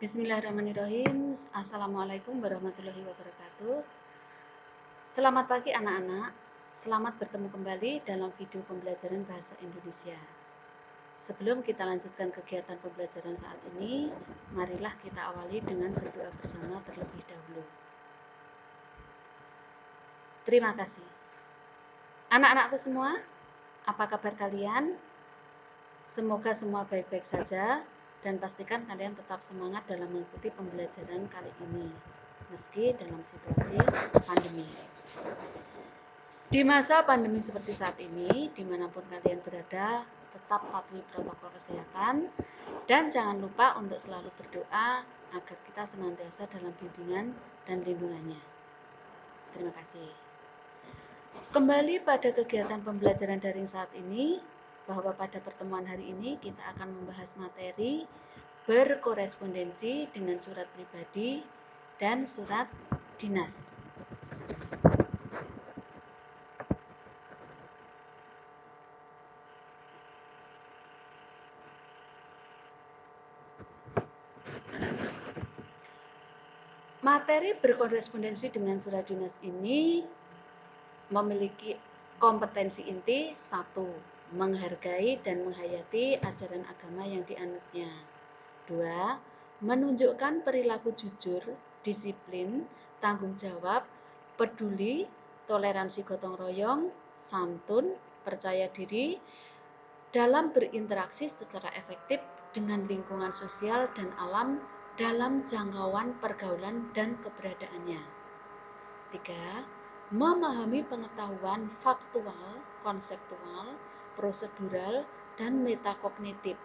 Bismillahirrahmanirrahim. Assalamualaikum warahmatullahi wabarakatuh. Selamat pagi anak-anak. Selamat bertemu kembali dalam video pembelajaran bahasa Indonesia. Sebelum kita lanjutkan kegiatan pembelajaran saat ini, marilah kita awali dengan berdoa bersama terlebih dahulu. Terima kasih. Anak-anakku semua, apa kabar kalian? Semoga semua baik-baik saja dan pastikan kalian tetap semangat dalam mengikuti pembelajaran kali ini, meski dalam situasi pandemi. Di masa pandemi seperti saat ini, dimanapun kalian berada, tetap patuhi protokol kesehatan dan jangan lupa untuk selalu berdoa agar kita senantiasa dalam bimbingan dan lindungannya. Terima kasih. Kembali pada kegiatan pembelajaran daring saat ini, bahwa pada pertemuan hari ini kita akan membahas materi berkorespondensi dengan surat pribadi dan surat dinas. Materi berkorespondensi dengan surat dinas ini memiliki kompetensi inti: 1. Menghargai dan menghayati ajaran agama yang dianutnya. 2. Menunjukkan perilaku jujur, disiplin, tanggung jawab, peduli, toleransi gotong royong, santun, percaya diri dalam berinteraksi secara efektif dengan lingkungan sosial dan alam dalam jangkauan pergaulan dan keberadaannya. 3. Memahami pengetahuan faktual, konseptual, prosedural, dan metakognitif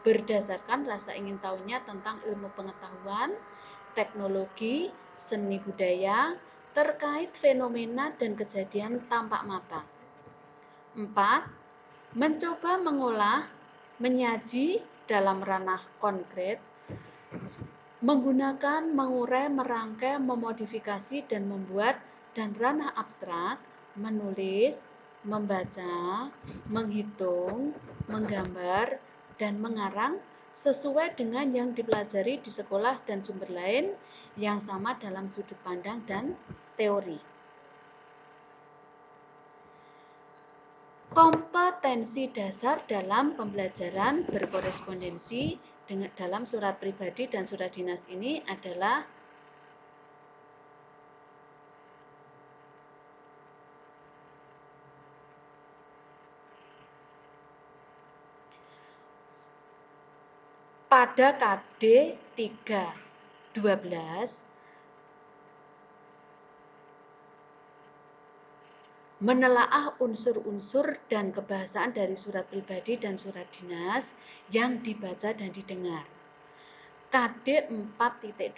berdasarkan rasa ingin tahunya tentang ilmu pengetahuan, teknologi, seni budaya, terkait fenomena dan kejadian tampak mata. 4. Mencoba mengolah, menyaji dalam ranah konkret, menggunakan, mengurai, merangkai, memodifikasi, dan membuat, dan ranah abstrak, menulis, membaca, menghitung, menggambar, dan mengarang sesuai dengan yang dipelajari di sekolah dan sumber lain yang sama dalam sudut pandang dan teori. Kompetensi dasar dalam pembelajaran berkorespondensi dalam surat pribadi dan surat dinas ini adalah pada KD 312 menelaah unsur-unsur dan kebahasaan dari surat pribadi dan surat dinas yang dibaca dan didengar. KD 4.12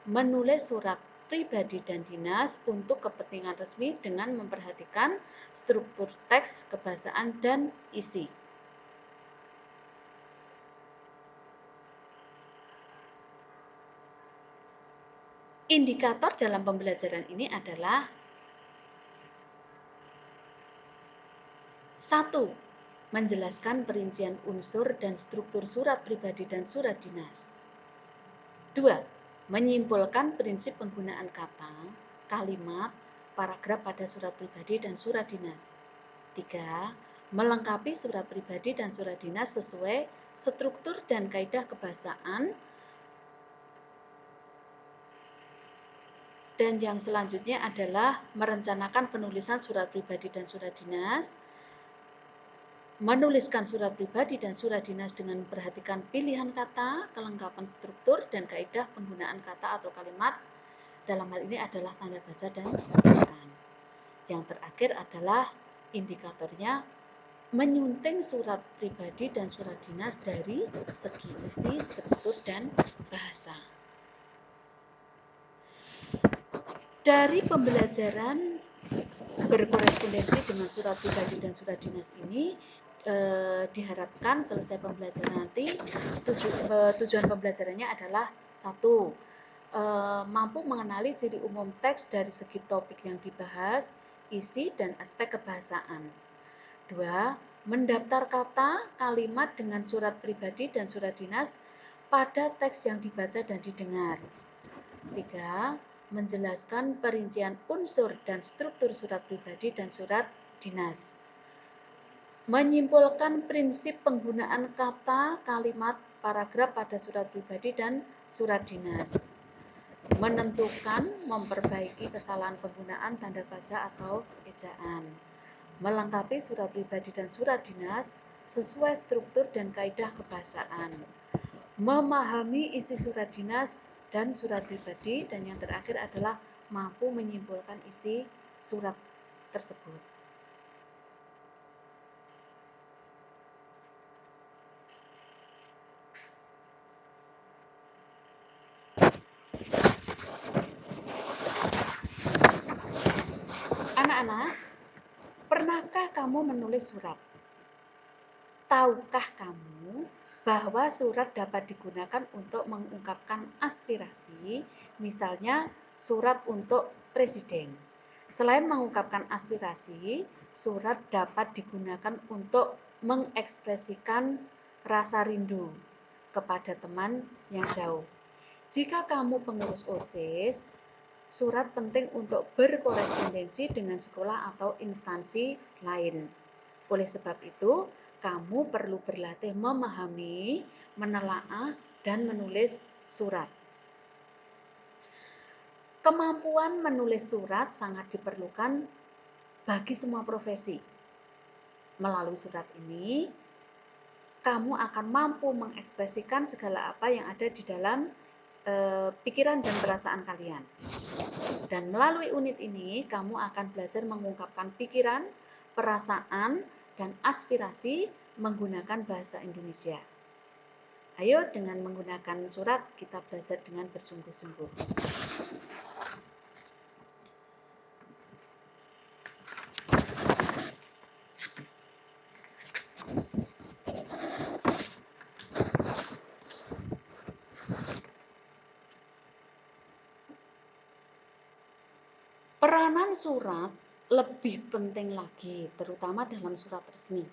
menulis surat pribadi dan dinas untuk kepentingan resmi dengan memperhatikan struktur teks, kebahasaan, dan isi. Indikator dalam pembelajaran ini adalah 1. Menjelaskan perincian unsur dan struktur surat pribadi dan surat dinas. 2. Menyimpulkan prinsip penggunaan kata, kalimat, paragraf pada surat pribadi dan surat dinas. 3. Melengkapi surat pribadi dan surat dinas sesuai struktur dan kaidah kebahasaan. Dan yang selanjutnya adalah merencanakan penulisan surat pribadi dan surat dinas, menuliskan surat pribadi dan surat dinas dengan memperhatikan pilihan kata, kelengkapan struktur, dan kaidah penggunaan kata atau kalimat. Dalam hal ini adalah tanda baca dan bacaan. Yang terakhir adalah indikatornya menyunting surat pribadi dan surat dinas dari segi isi, struktur, dan bahasa. Dari pembelajaran berkorespondensi dengan surat pribadi dan surat dinas ini diharapkan selesai pembelajaran nanti tujuan pembelajarannya adalah 1. Mampu mengenali ciri umum teks dari segi topik yang dibahas, isi, dan aspek kebahasaan. 2. Mendaftar kata, kalimat dengan surat pribadi dan surat dinas pada teks yang dibaca dan didengar. 3. Menjelaskan perincian unsur dan struktur surat pribadi dan surat dinas. Menyimpulkan prinsip penggunaan kata, kalimat, paragraf pada surat pribadi dan surat dinas. Menentukan, memperbaiki kesalahan penggunaan tanda baca atau ejaan. Melengkapi surat pribadi dan surat dinas sesuai struktur dan kaidah kebahasaan. Memahami isi surat dinas dan surat pribadi, dan yang terakhir adalah mampu menyimpulkan isi surat tersebut. Anak-anak, pernahkah kamu menulis surat? Tahukah kamu bahwa surat dapat digunakan untuk mengungkapkan aspirasi, misalnya surat untuk presiden. Selain mengungkapkan aspirasi, surat dapat digunakan untuk mengekspresikan rasa rindu kepada teman yang jauh. Jika kamu pengurus OSIS, surat penting untuk berkorespondensi dengan sekolah atau instansi lain. Oleh sebab itu, kamu perlu berlatih memahami, menelaah, dan menulis surat. Kemampuan menulis surat sangat diperlukan bagi semua profesi. Melalui surat ini, kamu akan mampu mengekspresikan segala apa yang ada di dalam pikiran dan perasaan kalian. Dan melalui unit ini, kamu akan belajar mengungkapkan pikiran, perasaan, dan aspirasi menggunakan bahasa Indonesia. Ayo dengan menggunakan surat kita belajar dengan bersungguh-sungguh. Peranan surat lebih penting lagi, terutama dalam surat resmi.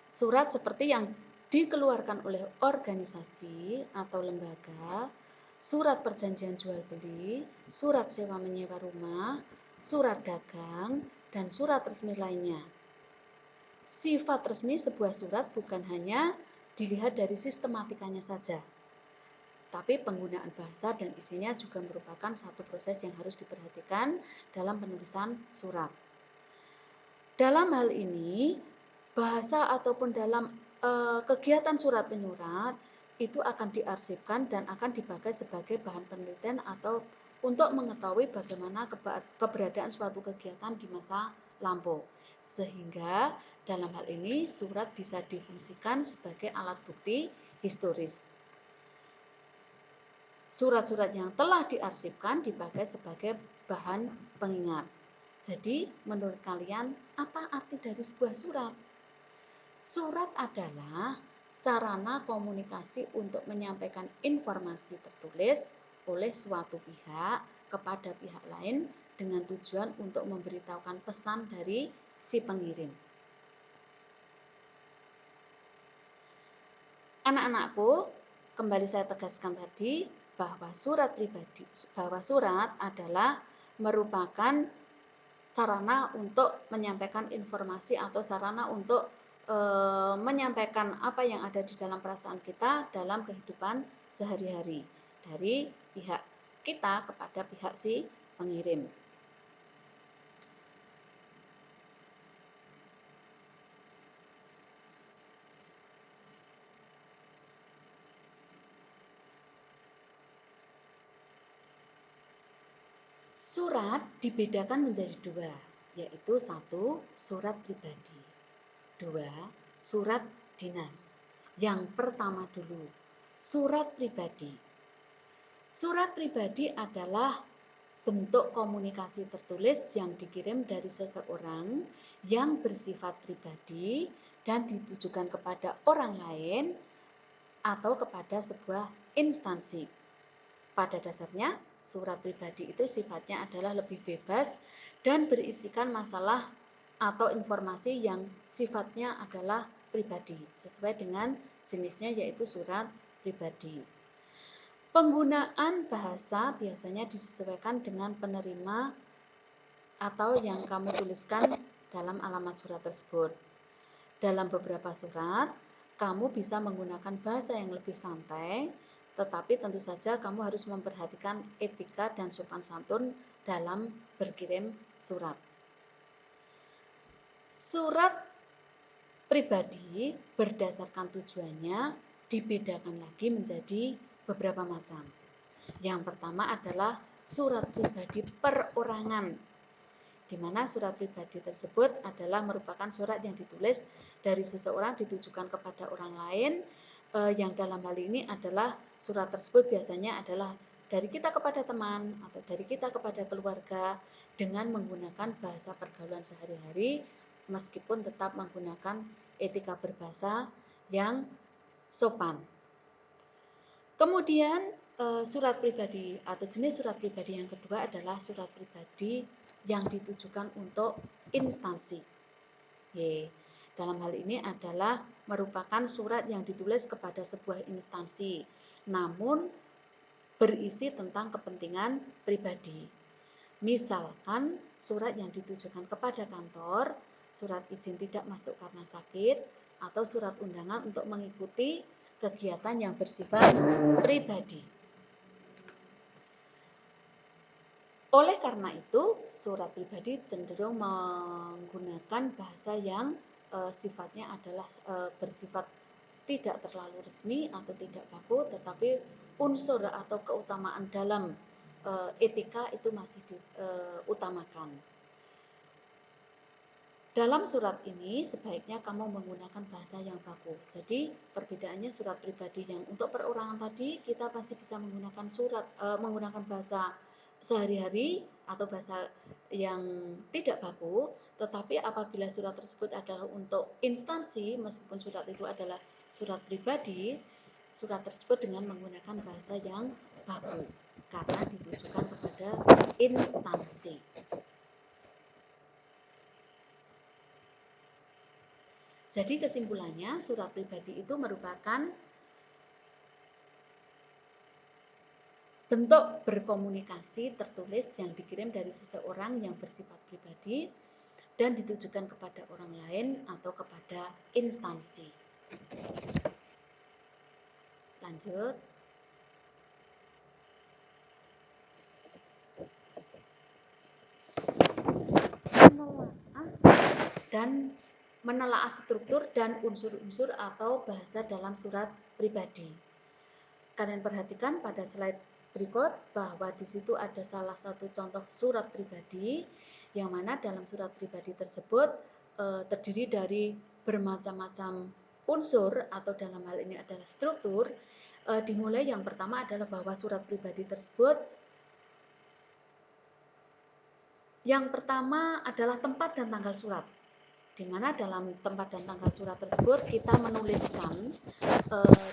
Surat seperti yang dikeluarkan oleh organisasi atau lembaga, surat perjanjian jual beli, surat sewa menyewa rumah, surat dagang, dan surat resmi lainnya. Sifat resmi sebuah surat bukan hanya dilihat dari sistematikanya saja, tapi penggunaan bahasa dan isinya juga merupakan satu proses yang harus diperhatikan dalam penulisan surat. Dalam hal ini, bahasa ataupun dalam kegiatan surat menyurat itu akan diarsipkan dan akan dipakai sebagai bahan penelitian atau untuk mengetahui bagaimana keberadaan suatu kegiatan di masa lampau. Sehingga dalam hal ini surat bisa difungsikan sebagai alat bukti historis. Surat-surat yang telah diarsipkan dipakai sebagai bahan pengingat. Jadi, menurut kalian, apa arti dari sebuah surat? Surat adalah sarana komunikasi untuk menyampaikan informasi tertulis oleh suatu pihak kepada pihak lain dengan tujuan untuk memberitahukan pesan dari si pengirim. Anak-anakku, kembali saya tegaskan tadi bahwa surat adalah merupakan sarana untuk menyampaikan informasi atau sarana untuk menyampaikan apa yang ada di dalam perasaan kita dalam kehidupan sehari-hari dari pihak kita kepada pihak si pengirim. Surat dibedakan menjadi dua, yaitu satu, surat pribadi. Dua, surat dinas. Yang pertama dulu, surat pribadi. Surat pribadi adalah bentuk komunikasi tertulis yang dikirim dari seseorang yang bersifat pribadi dan ditujukan kepada orang lain atau kepada sebuah instansi. Pada dasarnya, surat pribadi itu sifatnya adalah lebih bebas dan berisikan masalah atau informasi yang sifatnya adalah pribadi sesuai dengan jenisnya, yaitu surat pribadi. Penggunaan bahasa biasanya disesuaikan dengan penerima atau yang kamu tuliskan dalam alamat surat tersebut. Dalam beberapa surat, kamu bisa menggunakan bahasa yang lebih santai, tetapi tentu saja kamu harus memperhatikan etika dan sopan santun dalam berkirim surat. Surat pribadi berdasarkan tujuannya dibedakan lagi menjadi beberapa macam. Yang pertama adalah surat pribadi perorangan, di mana surat pribadi tersebut adalah merupakan surat yang ditulis dari seseorang ditujukan kepada orang lain, yang dalam hal ini adalah surat tersebut biasanya adalah dari kita kepada teman atau dari kita kepada keluarga dengan menggunakan bahasa pergaulan sehari-hari, meskipun tetap menggunakan etika berbahasa yang sopan. Kemudian surat pribadi atau jenis surat pribadi yang kedua adalah surat pribadi yang ditujukan untuk instansi. Dalam hal ini adalah merupakan surat yang ditulis kepada sebuah instansi, namun berisi tentang kepentingan pribadi. Misalkan surat yang ditujukan kepada kantor, surat izin tidak masuk karena sakit, atau surat undangan untuk mengikuti kegiatan yang bersifat pribadi. Oleh karena itu, surat pribadi cenderung menggunakan bahasa yang sifatnya adalah bersifat tidak terlalu resmi atau tidak baku, tetapi unsur atau keutamaan dalam etika itu masih diutamakan. Dalam surat ini sebaiknya kamu menggunakan bahasa yang baku. Jadi perbedaannya surat pribadi yang untuk perorangan tadi kita pasti bisa menggunakan menggunakan bahasa sehari-hari atau bahasa yang tidak baku, tetapi apabila surat tersebut adalah untuk instansi, meskipun surat itu adalah surat pribadi, surat tersebut dengan menggunakan bahasa yang baku karena ditujukan kepada instansi. Jadi kesimpulannya, surat pribadi itu merupakan bentuk berkomunikasi tertulis yang dikirim dari seseorang yang bersifat pribadi dan ditujukan kepada orang lain atau kepada instansi. Lanjut. Menelaah struktur dan unsur-unsur atau bahasa dalam surat pribadi. Kalian perhatikan pada slide berikut bahwa di situ ada salah satu contoh surat pribadi, yang mana dalam surat pribadi tersebut terdiri dari bermacam-macam unsur atau dalam hal ini adalah struktur. Dimulai yang pertama adalah bahwa surat pribadi tersebut yang pertama adalah tempat dan tanggal surat, di mana dalam tempat dan tanggal surat tersebut kita menuliskan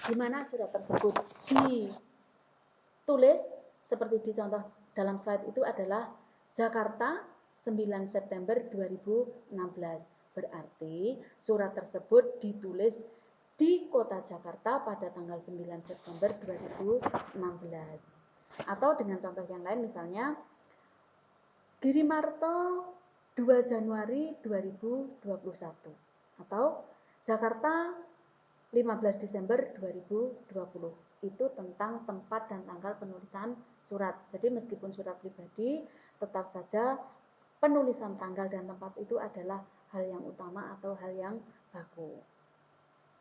di mana surat tersebut ditulis, seperti di contoh dalam slide itu adalah Jakarta 9 September 2016. Berarti surat tersebut ditulis di kota Jakarta pada tanggal 9 September 2016. Atau dengan contoh yang lain misalnya Girimarto 2 Januari 2021 atau Jakarta 15 Desember 2020. Itu tentang tempat dan tanggal penulisan surat. Jadi meskipun surat pribadi, tetap saja penulisan tanggal dan tempat itu adalah hal yang utama atau hal yang baku.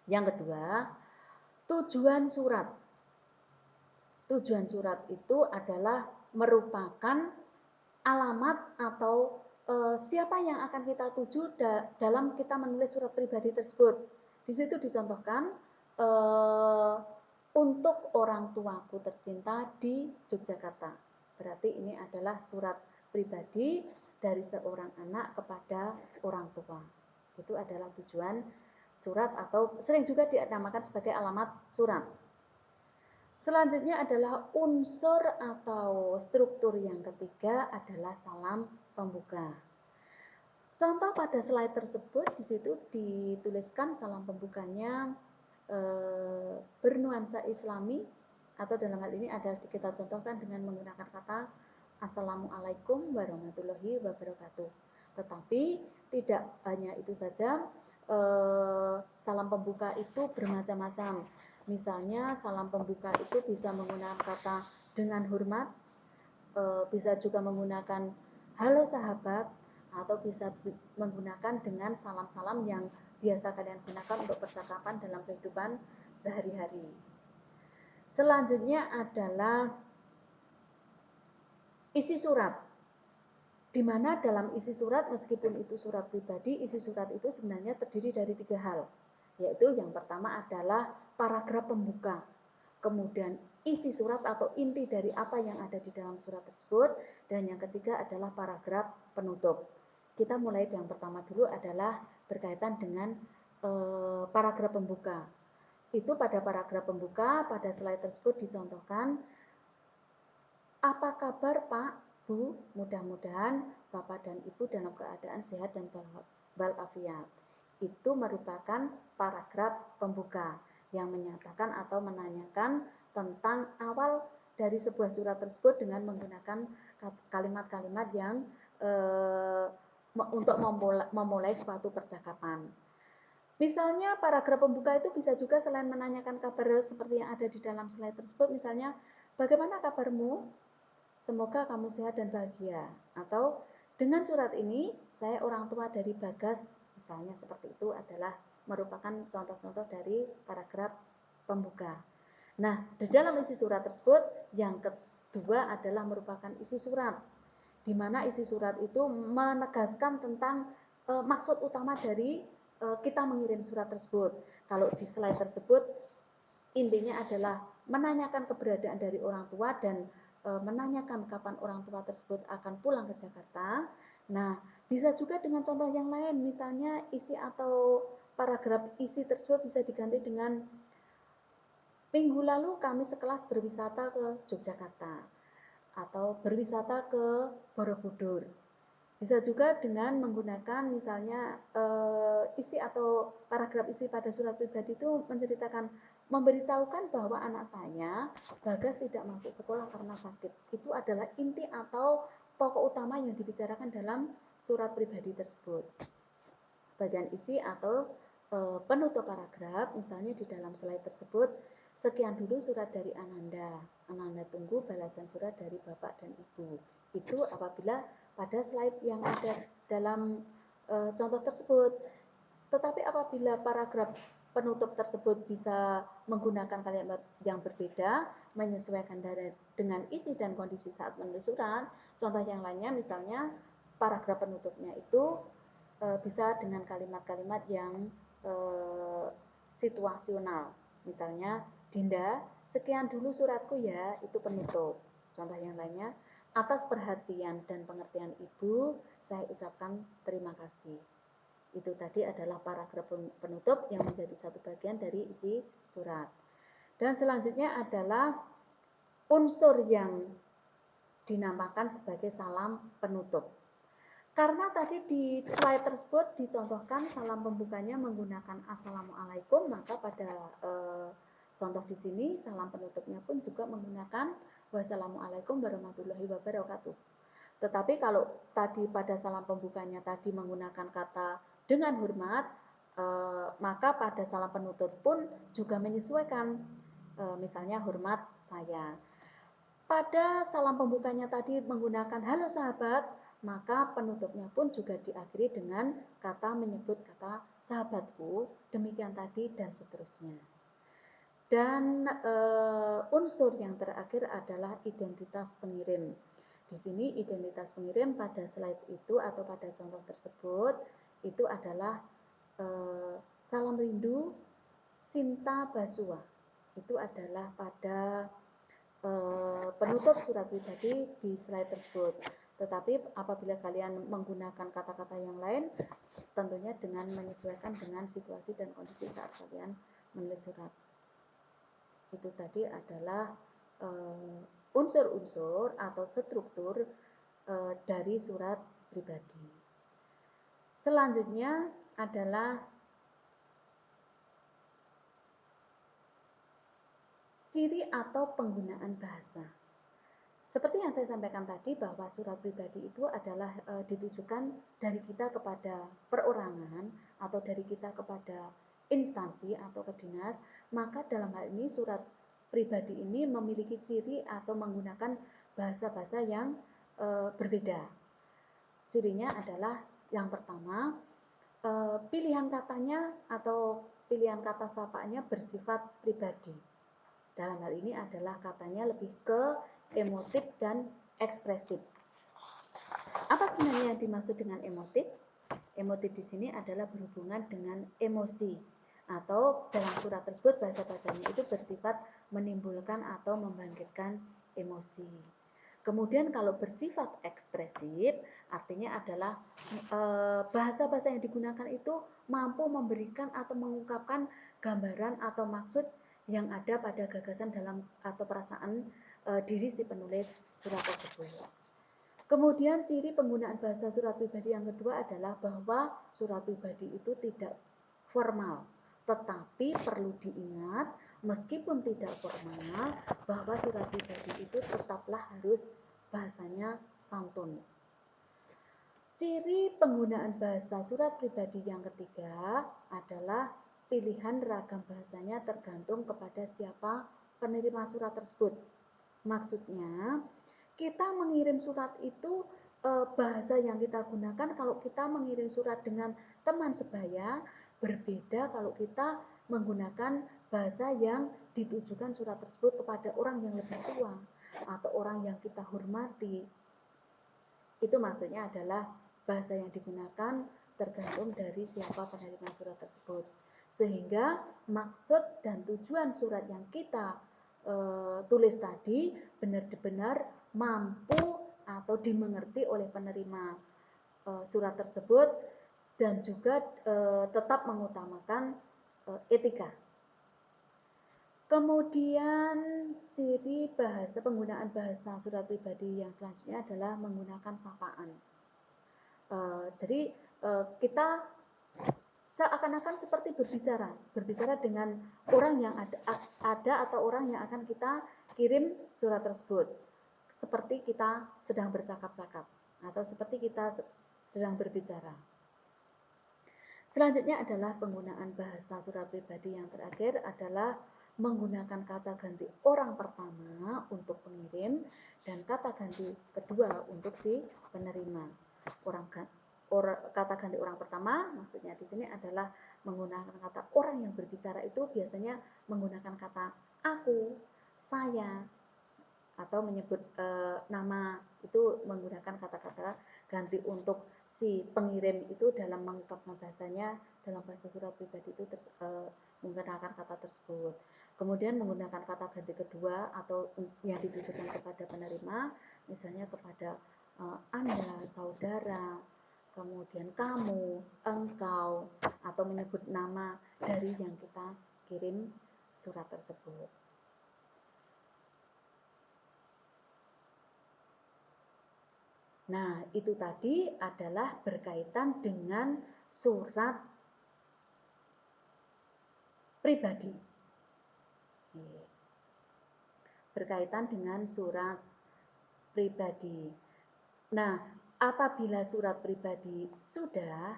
Yang kedua, tujuan surat. Tujuan surat itu adalah merupakan alamat atau siapa yang akan kita tuju dalam kita menulis surat pribadi tersebut. Di situ dicontohkan untuk orang tuaku tercinta di Yogyakarta. Berarti ini adalah surat pribadi dari seorang anak kepada orang tua. Itu adalah tujuan surat atau sering juga dinamakan sebagai alamat surat. Selanjutnya adalah unsur atau struktur yang ketiga adalah salam pembuka. Contoh pada slide tersebut di situ dituliskan salam pembukanya bernuansa Islami, atau dalam hal ini ada kita contohkan dengan menggunakan kata Assalamualaikum warahmatullahi wabarakatuh. Tetapi tidak hanya itu saja, salam pembuka itu bermacam-macam. Misalnya salam pembuka itu bisa menggunakan kata dengan hormat, bisa juga menggunakan halo sahabat, atau bisa menggunakan dengan salam-salam yang biasa kalian gunakan untuk percakapan dalam kehidupan sehari-hari. Selanjutnya adalah isi surat, di mana dalam isi surat, meskipun itu surat pribadi, isi surat itu sebenarnya terdiri dari 3 hal, yaitu yang pertama adalah paragraf pembuka, kemudian isi surat atau inti dari apa yang ada di dalam surat tersebut, dan yang ketiga adalah paragraf penutup. Kita mulai yang pertama dulu adalah berkaitan dengan paragraf pembuka. Itu pada paragraf pembuka, pada slide tersebut dicontohkan, apa kabar Pak, Bu? Mudah-mudahan Bapak dan Ibu dalam keadaan sehat dan walafiat. Itu merupakan paragraf pembuka yang menyatakan atau menanyakan tentang awal dari sebuah surat tersebut dengan menggunakan kalimat-kalimat yang untuk memulai suatu percakapan. Misalnya paragraf pembuka itu bisa juga selain menanyakan kabar seperti yang ada di dalam slide tersebut, misalnya bagaimana kabarmu? Semoga kamu sehat dan bahagia. Atau dengan surat ini saya orang tua dari Bagas, misalnya seperti itu, adalah merupakan contoh-contoh dari paragraf pembuka. Nah, di dalam isi surat tersebut yang kedua adalah merupakan isi surat, di mana isi surat itu menegaskan tentang maksud utama dari kita mengirim surat tersebut. Kalau di slide tersebut intinya adalah menanyakan keberadaan dari orang tua dan menanyakan kapan orang tua tersebut akan pulang ke Jakarta. Nah, bisa juga dengan contoh yang lain, misalnya isi atau paragraf isi tersebut bisa diganti dengan minggu lalu kami sekelas berwisata ke Yogyakarta, atau berwisata ke Borobudur. Bisa juga dengan menggunakan misalnya isi atau paragraf isi pada surat pribadi itu menceritakan, memberitahukan bahwa anak saya Bagas tidak masuk sekolah karena sakit. Itu adalah inti atau pokok utama yang dibicarakan dalam surat pribadi tersebut. Bagian isi atau penutup paragraf, misalnya di dalam slide tersebut, sekian dulu surat dari Ananda. Ananda tunggu balasan surat dari Bapak dan Ibu. Itu apabila pada slide yang ada dalam contoh tersebut. Tetapi apabila paragraf penutup tersebut bisa menggunakan kalimat yang berbeda, menyesuaikan dengan isi dan kondisi saat menulis surat. Contoh yang lainnya misalnya paragraf penutupnya itu bisa dengan kalimat-kalimat yang situasional. Misalnya, Dinda, sekian dulu suratku ya, itu penutup. Contoh yang lainnya, atas perhatian dan pengertian Ibu, saya ucapkan terima kasih. Itu tadi adalah paragraf penutup yang menjadi satu bagian dari isi surat. Dan selanjutnya adalah unsur yang dinamakan sebagai salam penutup. Karena tadi di slide tersebut dicontohkan salam pembukanya menggunakan Assalamualaikum, maka pada contoh di sini salam penutupnya pun juga menggunakan Wassalamualaikum warahmatullahi wabarakatuh. Tetapi kalau tadi pada salam pembukanya tadi menggunakan kata dengan hormat, maka pada salam penutup pun juga menyesuaikan, misalnya hormat saya. Pada salam pembukanya tadi menggunakan halo sahabat, maka penutupnya pun juga diakhiri dengan kata menyebut kata sahabatku, demikian tadi dan seterusnya. Dan unsur yang terakhir adalah identitas pengirim. Di sini identitas pengirim pada slide itu atau pada contoh tersebut itu adalah salam rindu Sinta Basua. Itu adalah pada penutup surat pribadi di slide tersebut. Tetapi apabila kalian menggunakan kata-kata yang lain, tentunya dengan menyesuaikan dengan situasi dan kondisi saat kalian menulis surat. Itu tadi adalah unsur-unsur atau struktur dari surat pribadi. Selanjutnya adalah ciri atau penggunaan bahasa. Seperti yang saya sampaikan tadi bahwa surat pribadi itu adalah ditujukan dari kita kepada perorangan atau dari kita kepada instansi atau ke dinas, maka dalam hal ini surat pribadi ini memiliki ciri atau menggunakan bahasa-bahasa yang berbeda. Cirinya adalah yang pertama, pilihan katanya atau pilihan kata sapaannya bersifat pribadi. Dalam hal ini adalah katanya lebih ke emotif dan ekspresif. Apa sebenarnya yang dimaksud dengan emotif? Emotif di sini adalah berhubungan dengan emosi atau dalam surat tersebut bahasa-bahasanya itu bersifat menimbulkan atau membangkitkan emosi. Kemudian kalau bersifat ekspresif artinya adalah bahasa-bahasa yang digunakan itu mampu memberikan atau mengungkapkan gambaran atau maksud yang ada pada gagasan dalam atau perasaan diri si penulis surat tersebut. Kemudian ciri penggunaan bahasa surat pribadi yang kedua adalah bahwa surat pribadi itu tidak formal, tetapi perlu diingat meskipun tidak formal bahwa surat pribadi itu tetaplah harus bahasanya santun. Ciri penggunaan bahasa surat pribadi yang ketiga adalah pilihan ragam bahasanya tergantung kepada siapa penerima surat tersebut. Maksudnya, kita mengirim surat itu bahasa yang kita gunakan kalau kita mengirim surat dengan teman sebaya berbeda kalau kita menggunakan bahasa yang ditujukan surat tersebut kepada orang yang lebih tua atau orang yang kita hormati. Itu maksudnya adalah bahasa yang digunakan tergantung dari siapa penerima surat tersebut. Sehingga maksud dan tujuan surat yang kita tulis tadi benar-benar mampu atau dimengerti oleh penerima surat tersebut dan juga tetap mengutamakan etika. Kemudian ciri bahasa penggunaan bahasa surat pribadi yang selanjutnya adalah menggunakan sapaan. Jadi kita seakan-akan seperti berbicara dengan orang yang ada atau orang yang akan kita kirim surat tersebut. Seperti kita sedang bercakap-cakap atau seperti kita sedang berbicara. Selanjutnya adalah penggunaan bahasa surat pribadi yang terakhir adalah menggunakan kata ganti orang pertama untuk pengirim dan kata ganti kedua untuk si penerima. Kata ganti orang pertama maksudnya di sini adalah menggunakan kata orang yang berbicara itu biasanya menggunakan kata aku, saya, atau menyebut nama itu menggunakan kata-kata ganti untuk si pengirim itu dalam mengungkapkan bahasanya dalam bahasa surat pribadi itu menggunakan kata tersebut. Kemudian menggunakan kata ganti kedua atau yang ditujukan kepada penerima, misalnya kepada Anda, saudara, kemudian kamu, engkau, atau menyebut nama dari yang kita kirim surat tersebut. Nah, itu tadi adalah berkaitan dengan surat pribadi. Berkaitan dengan surat pribadi. Nah, apabila surat pribadi sudah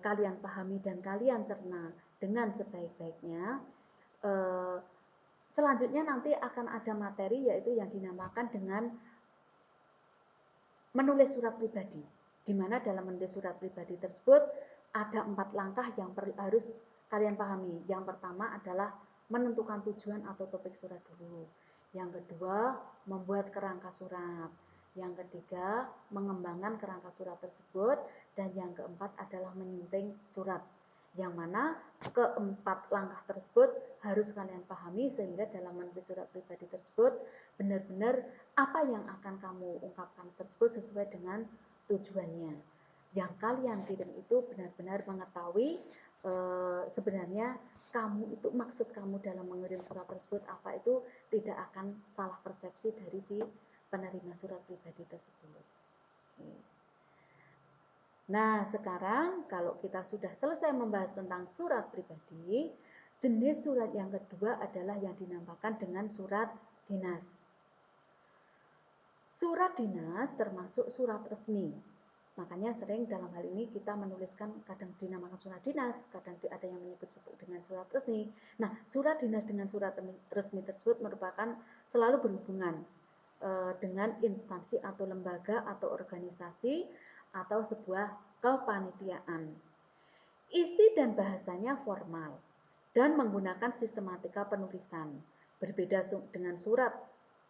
kalian pahami dan kalian cerna dengan sebaik-baiknya, selanjutnya nanti akan ada materi yaitu yang dinamakan dengan menulis surat pribadi, di mana dalam menulis surat pribadi tersebut ada 4 langkah yang harus kalian pahami. Yang pertama adalah menentukan tujuan atau topik surat dulu. Yang kedua, membuat kerangka surat. Yang ketiga, mengembangkan kerangka surat tersebut. Dan yang keempat adalah menyunting surat. Yang mana keempat langkah tersebut harus kalian pahami sehingga dalam menulis surat pribadi tersebut benar-benar apa yang akan kamu ungkapkan tersebut sesuai dengan tujuannya. Yang kalian kirim itu benar-benar mengetahui sebenarnya kamu itu maksud kamu dalam mengirim surat tersebut apa itu tidak akan salah persepsi dari si penerima surat pribadi tersebut. Nah, sekarang kalau kita sudah selesai membahas tentang surat pribadi, jenis surat yang kedua adalah yang dinamakan dengan surat dinas. Surat dinas termasuk surat resmi. Makanya sering dalam hal ini kita menuliskan kadang dinamakan surat dinas, kadang ada yang menyebut dengan surat resmi. Nah, surat dinas dengan surat resmi tersebut merupakan selalu berhubungan dengan instansi atau lembaga atau organisasi atau sebuah kepanitiaan. Isi dan bahasanya formal dan menggunakan sistematika penulisan. Berbeda dengan surat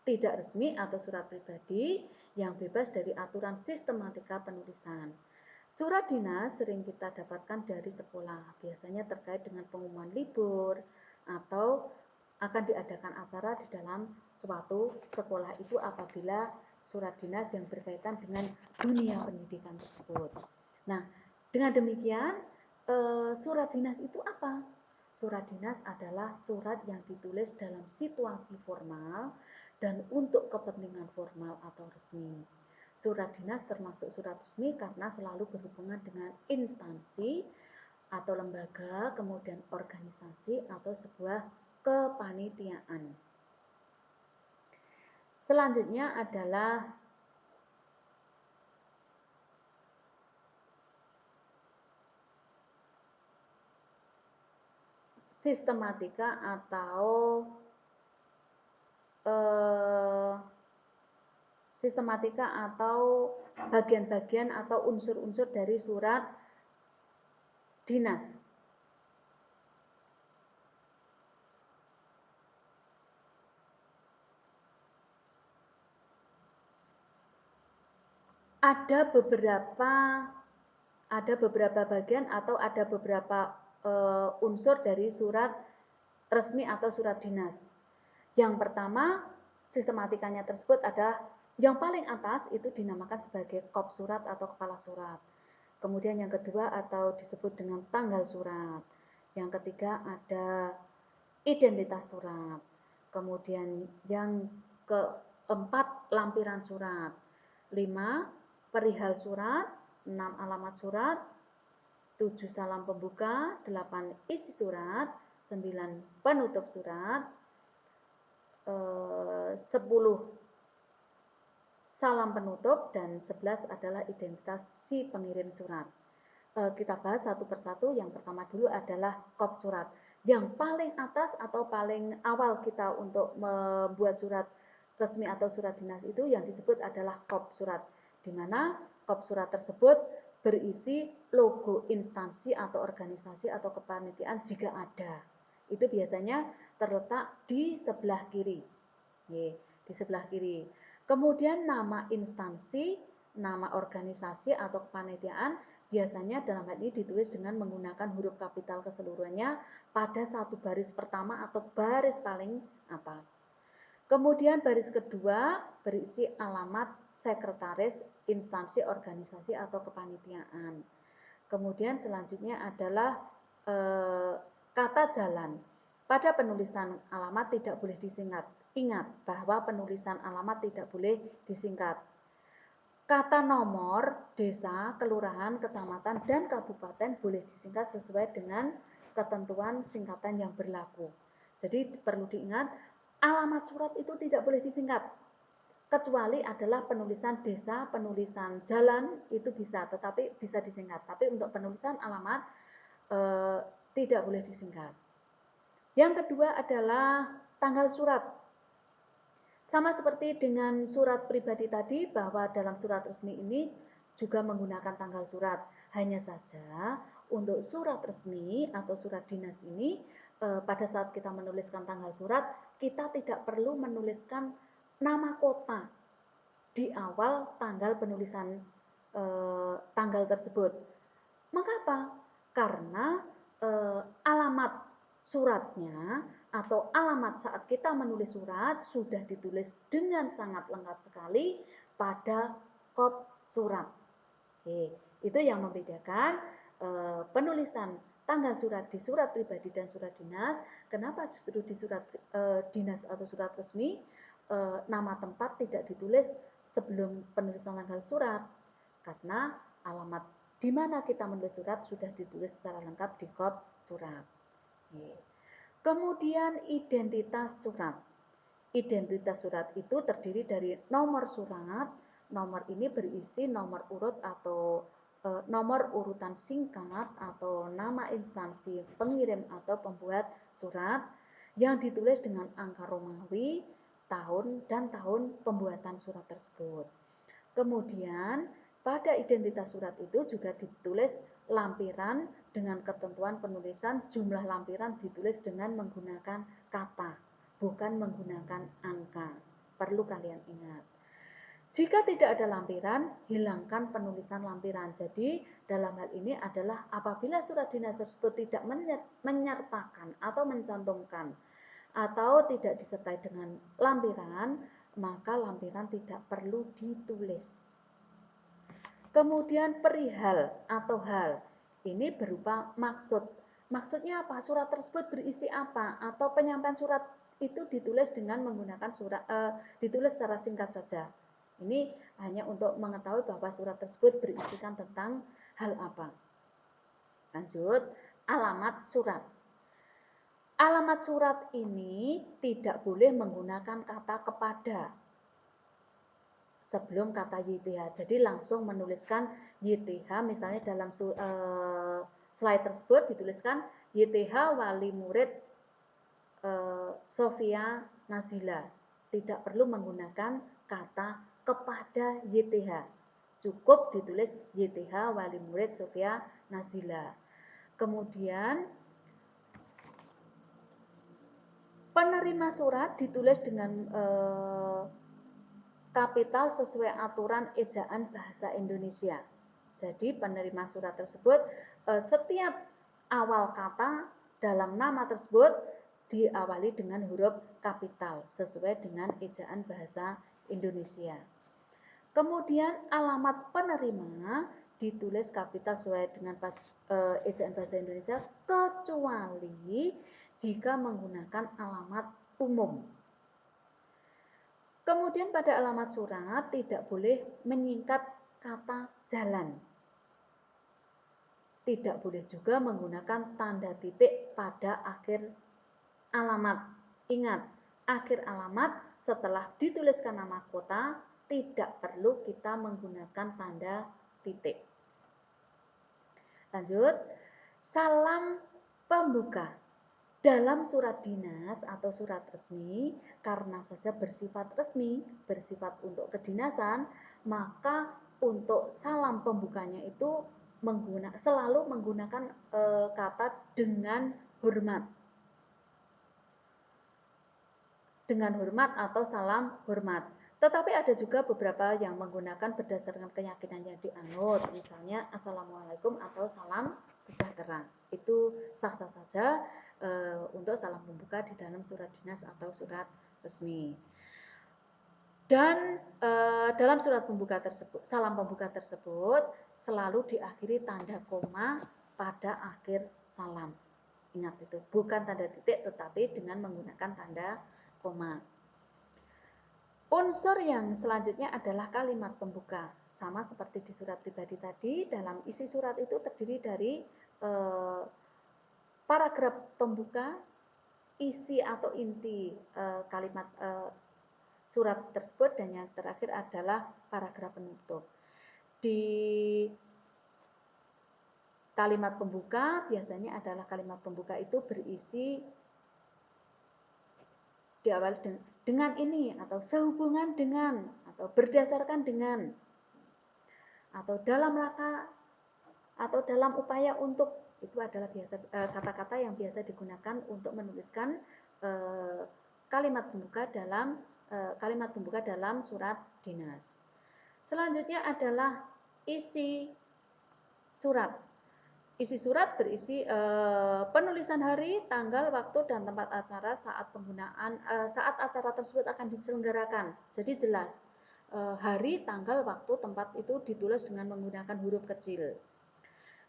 tidak resmi atau surat pribadi yang bebas dari aturan sistematika penulisan. Surat dinas sering kita dapatkan dari sekolah, biasanya terkait dengan pengumuman libur atau akan diadakan acara di dalam suatu sekolah itu apabila surat dinas yang berkaitan dengan dunia pendidikan tersebut. Nah, dengan demikian surat dinas itu apa? Surat dinas adalah surat yang ditulis dalam situasi formal dan untuk kepentingan formal atau resmi. Surat dinas termasuk surat resmi karena selalu berhubungan dengan instansi atau lembaga, kemudian organisasi atau sebuah kepanitiaan. Selanjutnya adalah sistematika atau bagian-bagian atau unsur-unsur dari surat dinas. Ada beberapa bagian atau ada beberapa unsur dari surat resmi atau surat dinas. Yang pertama, sistematikanya tersebut adalah yang paling atas itu dinamakan sebagai kop surat atau kepala surat. Kemudian yang kedua atau disebut dengan tanggal surat. Yang ketiga ada identitas surat. Kemudian yang keempat lampiran surat. 5 perihal surat, 6 alamat surat, 7 salam pembuka, 8 isi surat, 9 penutup surat, 10 salam penutup, dan 11 adalah identitas si pengirim surat. Kita bahas satu persatu. Yang pertama dulu adalah kop surat. Yang paling atas atau paling awal kita untuk membuat surat resmi atau surat dinas itu yang disebut adalah kop surat, di mana kop surat tersebut berisi logo instansi atau organisasi atau kepanitiaan jika ada. Itu biasanya terletak di sebelah kiri. Di sebelah kiri. Kemudian nama instansi, nama organisasi atau kepanitiaan biasanya dalam hal ini ditulis dengan menggunakan huruf kapital keseluruhannya pada satu baris pertama atau baris paling atas. Kemudian baris kedua berisi alamat sekretaris instansi organisasi atau kepanitiaan. Kemudian selanjutnya adalah kata jalan. Pada penulisan alamat tidak boleh disingkat. Ingat bahwa penulisan alamat tidak boleh disingkat. Kata nomor, desa, kelurahan, kecamatan, dan kabupaten boleh disingkat sesuai dengan ketentuan singkatan yang berlaku. Jadi perlu diingat, alamat surat itu tidak boleh disingkat. Kecuali adalah penulisan desa, penulisan jalan, itu bisa, tetapi bisa disingkat. Tapi untuk penulisan alamat tidak boleh disingkat. Yang kedua adalah tanggal surat. Sama seperti dengan surat pribadi tadi, bahwa dalam surat resmi ini juga menggunakan tanggal surat. Hanya saja untuk surat resmi atau surat dinas ini, pada saat kita menuliskan tanggal surat, kita tidak perlu menuliskan nama kota di awal tanggal penulisan tanggal tersebut. Mengapa? Karena alamat suratnya atau alamat saat kita menulis surat sudah ditulis dengan sangat lengkap sekali pada kop surat. Oke, itu yang membedakan penulisan tanggal surat di surat pribadi dan surat dinas. Kenapa justru di surat dinas atau surat resmi nama tempat tidak ditulis sebelum penulisan tanggal surat? Karena alamat Di mana kita menulis surat sudah ditulis secara lengkap di kop surat. Kemudian identitas surat. Identitas surat itu terdiri dari nomor surat. Nomor ini berisi nomor urut atau nomor urutan singkat atau nama instansi pengirim atau pembuat surat yang ditulis dengan angka Romawi, tahun dan tahun pembuatan surat tersebut. Kemudian pada identitas surat itu juga ditulis lampiran dengan ketentuan penulisan, jumlah lampiran ditulis dengan menggunakan kata, bukan menggunakan angka. Perlu kalian ingat. Jika tidak ada lampiran, hilangkan penulisan lampiran. Jadi dalam hal ini adalah apabila surat dinas tersebut tidak menyertakan atau mencantumkan atau tidak disertai dengan lampiran, maka lampiran tidak perlu ditulis. Kemudian perihal atau hal, ini berupa maksud. Maksudnya apa? Surat tersebut berisi apa? Atau penyampaian surat itu ditulis dengan menggunakan ditulis secara singkat saja. Ini hanya untuk mengetahui bahwa surat tersebut berisikan tentang hal apa. Lanjut, alamat surat. Alamat surat ini tidak boleh menggunakan kata kepada sebelum kata YTH. Jadi langsung menuliskan YTH, misalnya dalam slide tersebut dituliskan YTH wali murid Sofia Nazila. Tidak perlu menggunakan kata kepada YTH. Cukup ditulis YTH wali murid Sofia Nazila. Kemudian penerima surat ditulis dengan kapital sesuai aturan ejaan bahasa Indonesia. Jadi penerima surat tersebut setiap awal kata dalam nama tersebut diawali dengan huruf kapital sesuai dengan ejaan bahasa Indonesia. Kemudian alamat penerima ditulis kapital sesuai dengan ejaan bahasa Indonesia kecuali jika menggunakan alamat umum. Kemudian pada alamat surat tidak boleh menyingkat kata jalan. Tidak boleh juga menggunakan tanda titik pada akhir alamat. Ingat, akhir alamat setelah dituliskan nama kota tidak perlu kita menggunakan tanda titik. Lanjut, salam pembuka. Dalam surat dinas atau surat resmi, karena saja bersifat resmi, bersifat untuk kedinasan, maka untuk salam pembukanya itu selalu menggunakan kata dengan hormat. Dengan hormat atau salam hormat. Tetapi ada juga beberapa yang menggunakan berdasarkan keyakinan yang dianut, misalnya Assalamualaikum atau salam sejahtera. Itu sah-sah saja untuk salam pembuka di dalam surat dinas atau surat resmi. Dan dalam surat pembuka tersebut, salam pembuka tersebut selalu diakhiri tanda koma pada akhir salam. Ingat itu, bukan tanda titik tetapi dengan menggunakan tanda koma. Unsur yang selanjutnya adalah kalimat pembuka. Sama seperti di surat pribadi tadi, dalam isi surat itu terdiri dari paragraf pembuka, isi atau inti kalimat surat tersebut, dan yang terakhir adalah paragraf penutup. Di kalimat pembuka biasanya adalah kalimat pembuka itu berisi diawali dengan ini atau sehubungan dengan atau berdasarkan dengan atau dalam rangka atau dalam upaya untuk, itu adalah biasa kata-kata yang biasa digunakan untuk menuliskan kalimat pembuka dalam surat dinas. Selanjutnya adalah isi surat. Isi surat berisi penulisan hari, tanggal, waktu, dan tempat acara saat acara tersebut akan diselenggarakan. Jadi jelas hari, tanggal, waktu, tempat itu ditulis dengan menggunakan huruf kecil.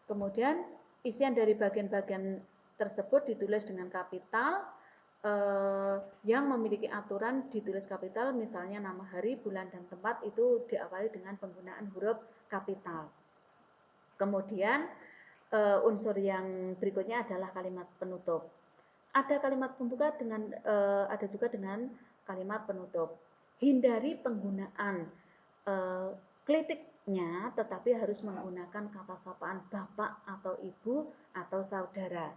Kemudian isian dari bagian-bagian tersebut ditulis dengan kapital, yang memiliki aturan ditulis kapital, misalnya nama hari, bulan, dan tempat itu diawali dengan penggunaan huruf kapital. Kemudian unsur yang berikutnya adalah kalimat penutup. Ada kalimat pembuka dengan ada juga dengan kalimat penutup. Hindari penggunaan klitiknya, tetapi harus menggunakan kata sapaan bapak atau ibu atau saudara.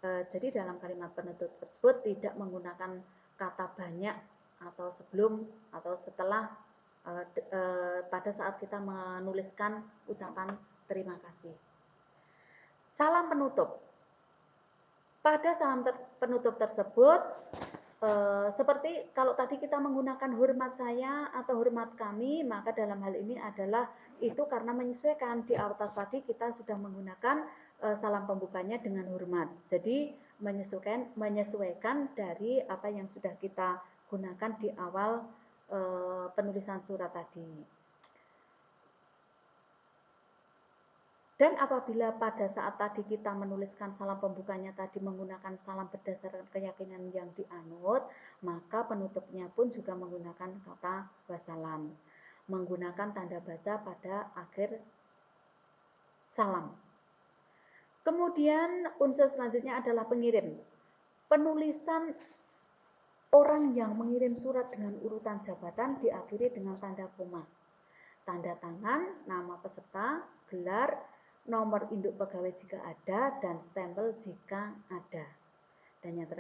Jadi dalam kalimat penutup tersebut tidak menggunakan kata banyak atau sebelum atau setelah pada saat kita menuliskan ucapan terima kasih. Salam penutup. Pada salam penutup tersebut, seperti kalau tadi kita menggunakan hormat saya atau hormat kami, maka dalam hal ini adalah itu karena menyesuaikan. Di atas tadi kita sudah menggunakan salam pembukanya dengan hormat. Jadi menyesuaikan dari apa yang sudah kita gunakan di awal penulisan surat tadi. Dan apabila pada saat tadi kita menuliskan salam pembukanya tadi menggunakan salam berdasarkan keyakinan yang dianut, maka penutupnya pun juga menggunakan kata wassalam, menggunakan tanda baca pada akhir salam. Kemudian unsur selanjutnya adalah pengirim. Penulisan orang yang mengirim surat dengan urutan jabatan diakhiri dengan tanda koma. Tanda tangan, nama peserta, gelar, nomor induk pegawai jika ada, dan stempel jika ada. Dan yang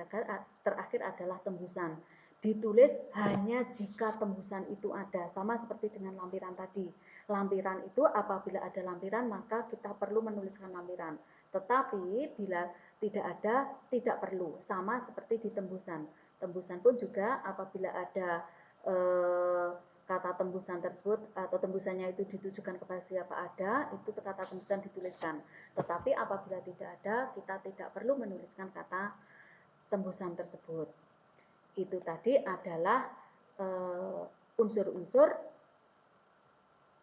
terakhir adalah tembusan. Ditulis hanya jika tembusan itu ada, sama seperti dengan lampiran tadi. Lampiran itu apabila ada lampiran maka kita perlu menuliskan lampiran. Tetapi bila tidak ada, tidak perlu, sama seperti di tembusan. Tembusan pun juga apabila ada kata tembusan tersebut atau tembusannya itu ditujukan kepada siapa ada, itu kata tembusan dituliskan. Tetapi apabila tidak ada, kita tidak perlu menuliskan kata tembusan tersebut. Itu tadi adalah unsur-unsur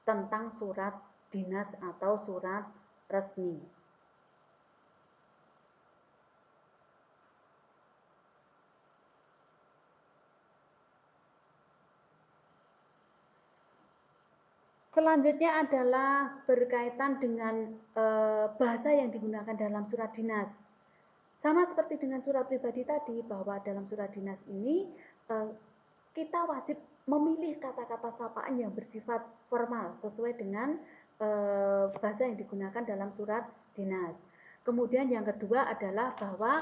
tentang surat dinas atau surat resmi. Selanjutnya adalah berkaitan dengan bahasa yang digunakan dalam surat dinas. Sama seperti dengan surat pribadi tadi, bahwa dalam surat dinas ini kita wajib memilih kata-kata sapaan yang bersifat formal sesuai dengan bahasa yang digunakan dalam surat dinas. Kemudian yang kedua adalah bahwa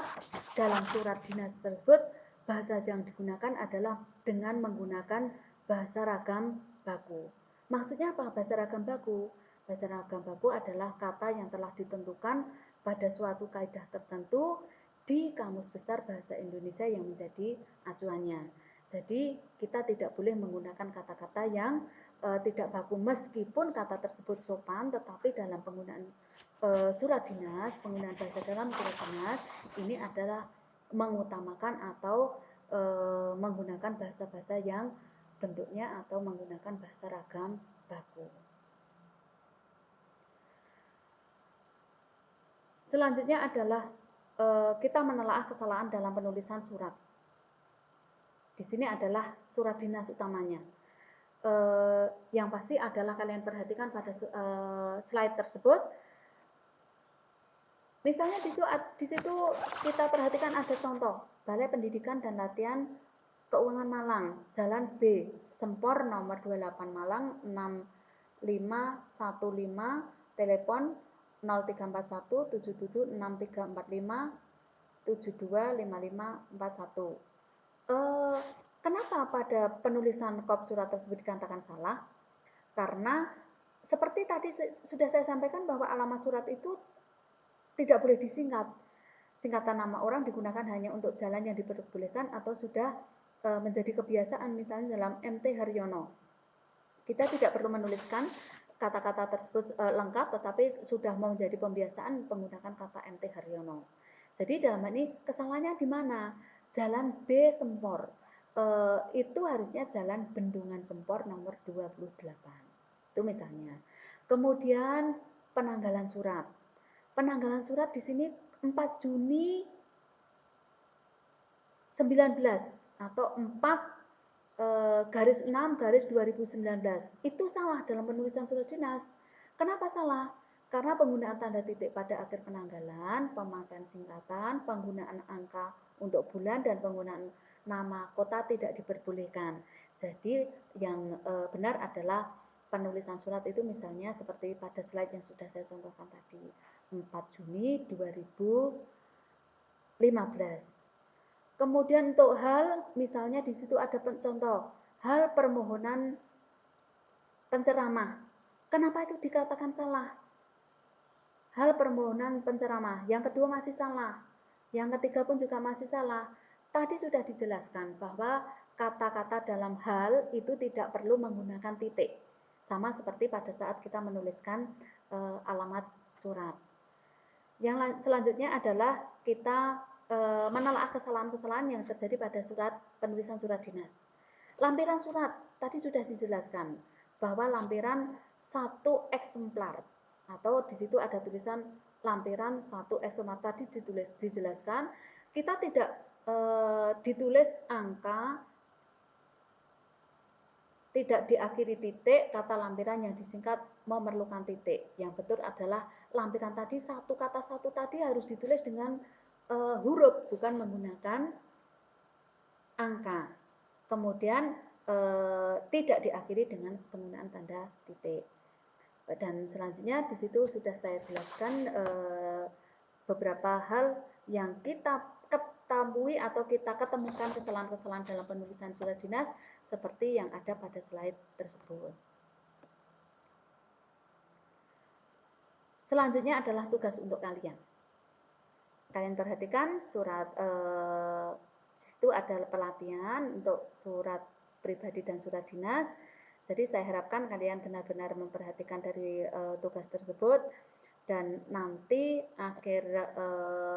dalam surat dinas tersebut bahasa yang digunakan adalah dengan menggunakan bahasa ragam baku. Maksudnya apa bahasa ragam baku? Bahasa ragam baku adalah kata yang telah ditentukan pada suatu kaidah tertentu di Kamus Besar Bahasa Indonesia yang menjadi acuannya. Jadi kita tidak boleh menggunakan kata-kata yang tidak baku meskipun kata tersebut sopan, tetapi dalam penggunaan surat dinas, penggunaan bahasa dalam surat dinas ini adalah mengutamakan atau menggunakan bahasa-bahasa yang bentuknya atau menggunakan bahasa ragam baku. Selanjutnya adalah kita menelaah kesalahan dalam penulisan surat. Di sini adalah surat dinas utamanya. Yang pasti adalah kalian perhatikan pada slide tersebut. Misalnya di situ kita perhatikan ada contoh Balai Pendidikan dan Latihan Keuangan Malang, Jalan B, Sempor nomor 28 Malang 6515, telepon 0341 77 6345 725541. Kenapa pada penulisan kop surat tersebut dikatakan salah? Karena seperti tadi sudah saya sampaikan bahwa alamat surat itu tidak boleh disingkat. Singkatan nama orang digunakan hanya untuk jalan yang diperbolehkan atau sudah menjadi kebiasaan, misalnya dalam MT Haryono. Kita tidak perlu menuliskan kata-kata tersebut lengkap, tetapi sudah menjadi pembiasaan menggunakan kata MT Haryono. Jadi dalam ini kesalahannya di mana? Jalan B Sempor. Itu harusnya Jalan Bendungan Sempor nomor 28. Itu misalnya. Kemudian penanggalan surat. Penanggalan surat di sini 4 Juni 19 atau 4 garis 6 garis 2019. Itu salah dalam penulisan surat dinas. Kenapa salah? Karena penggunaan tanda titik pada akhir penanggalan, pemakaian singkatan, penggunaan angka untuk bulan, dan penggunaan nama kota tidak diperbolehkan. Jadi yang benar adalah penulisan surat itu misalnya seperti pada slide yang sudah saya contohkan tadi, 4 Juni 2015. Kemudian untuk hal, misalnya di situ ada contoh, hal permohonan penceramah. Kenapa itu dikatakan salah? Hal permohonan penceramah. Yang kedua masih salah. Yang ketiga pun juga masih salah. Tadi sudah dijelaskan bahwa kata-kata dalam hal itu tidak perlu menggunakan titik. Sama seperti pada saat kita menuliskan alamat surat. Yang selanjutnya adalah kita menelaah kesalahan-kesalahan yang terjadi pada penulisan surat dinas. Lampiran surat tadi sudah dijelaskan bahwa lampiran 1 eksemplar atau di situ ada tulisan lampiran 1 eksemplar tadi dijelaskan kita tidak ditulis angka, tidak diakhiri titik, kata lampiran yang disingkat memerlukan titik. Yang betul adalah lampiran tadi satu kata satu tadi harus ditulis dengan huruf, bukan menggunakan angka. Kemudian tidak diakhiri dengan penggunaan tanda titik. Dan selanjutnya di situ sudah saya jelaskan beberapa hal yang kita ketahui atau kita ketemukan kesalahan-kesalahan dalam penulisan surat dinas seperti yang ada pada slide tersebut. Selanjutnya adalah tugas untuk kalian. Kalian perhatikan surat situ ada pelatihan untuk surat pribadi dan surat dinas. Jadi saya harapkan kalian benar-benar memperhatikan dari tugas tersebut dan nanti akhir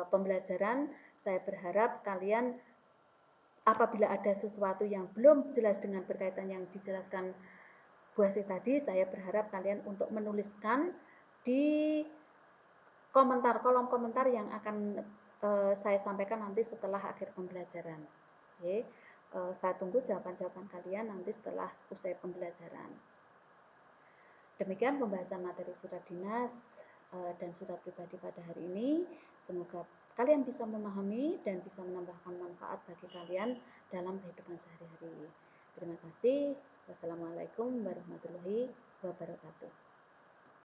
pembelajaran saya berharap kalian apabila ada sesuatu yang belum jelas dengan berkaitan yang dijelaskan Bu Asih tadi, saya berharap kalian untuk menuliskan di kolom komentar yang akan saya sampaikan nanti setelah akhir pembelajaran. Oke. Saya tunggu jawaban-jawaban kalian nanti setelah usai pembelajaran. Demikian pembahasan materi surat dinas dan surat pribadi pada hari ini. Semoga kalian bisa memahami dan bisa menambahkan manfaat bagi kalian dalam kehidupan sehari-hari. Terima kasih. Wassalamualaikum warahmatullahi wabarakatuh.